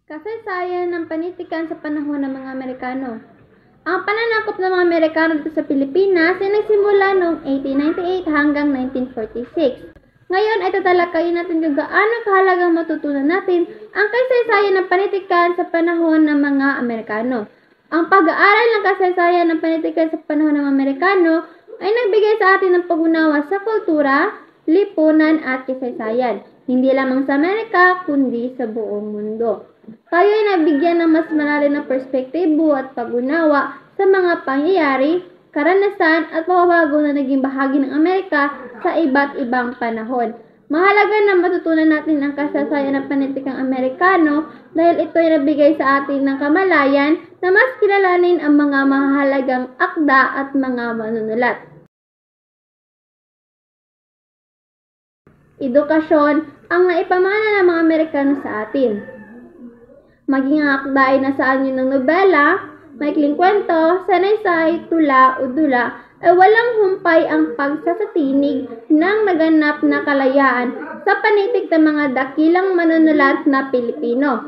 Kasaysayan ng panitikan sa panahon ng mga Amerikano. Ang pananakop ng mga Amerikano dito sa Pilipinas ay nagsimula noong 1898 hanggang 1946. Ngayon ay tatalakayin natin kung gaano kahalagang matutunan natin ang kasaysayan ng panitikan sa panahon ng mga Amerikano. Ang pag-aaral ng kasaysayan ng panitikan sa panahon ng Amerikano ay nagbigay sa atin ng pag-unawa sa kultura, lipunan at kasaysayan, hindi lamang sa Amerika kundi sa buong mundo. Tayo ay nabigyan ng mas malalim na perspektibo at pag-unawa sa mga pangyayari, karanasan at pagbabago na naging bahagi ng Amerika sa iba't ibang panahon. Mahalaga na matutunan natin ang kasaysayan ng panitikang Amerikano dahil ito ay nabigay sa atin ng kamalayan na mas kilalanin ang mga mahalagang akda at mga manunulat. Edukasyon ang naipamana ng mga Amerikano sa atin. Maging ang akda ay nasaan yun ng nobela, maikling kwento, sanaysay, tula o dula, ay walang humpay ang pagsasatinig ng naganap na kalayaan sa panitig ng mga dakilang manunulat na Pilipino.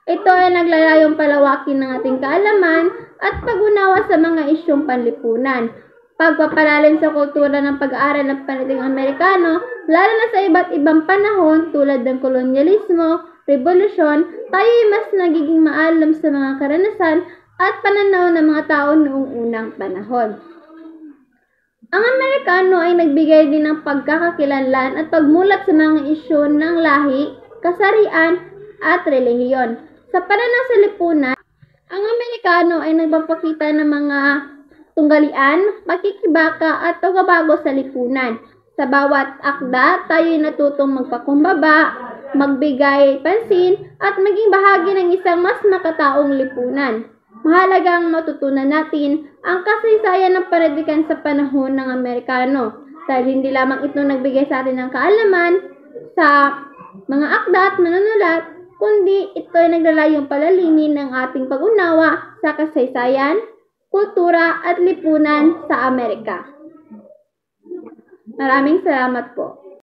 Ito ay naglalayong palawakin ng ating kaalaman at pag-unawa sa mga isyong panlipunan. Pagpapalalim sa kultura ng pag-aaral ng panitig Amerikano, lalo na sa iba't ibang panahon tulad ng kolonyalismo, revolusyon, tayo ay mas nagiging maalam sa mga karanasan at pananaw ng mga tao noong unang panahon. Ang Amerikano ay nagbigay din ng pagkakakilanlan at pagmulat sa mga isyu ng lahi, kasarian at relihiyon. Sa pananaw sa lipunan, ang Amerikano ay nagpapakita ng mga tunggalian, pakikibaka at pagbabago sa lipunan. Sa bawat akda, tayo ay natutong magpakumbaba, magbigay pansin at maging bahagi ng isang mas makataong lipunan. Mahalagang matutunan natin ang kasaysayan ng panitikan sa panahon ng Amerikano dahil hindi lamang ito nagbigay sa atin ng kaalaman sa mga akda at manunulat, kundi ito ay naglalayong palalimin ng ating pag-unawa sa kasaysayan, kultura at lipunan sa Amerika. Maraming salamat po.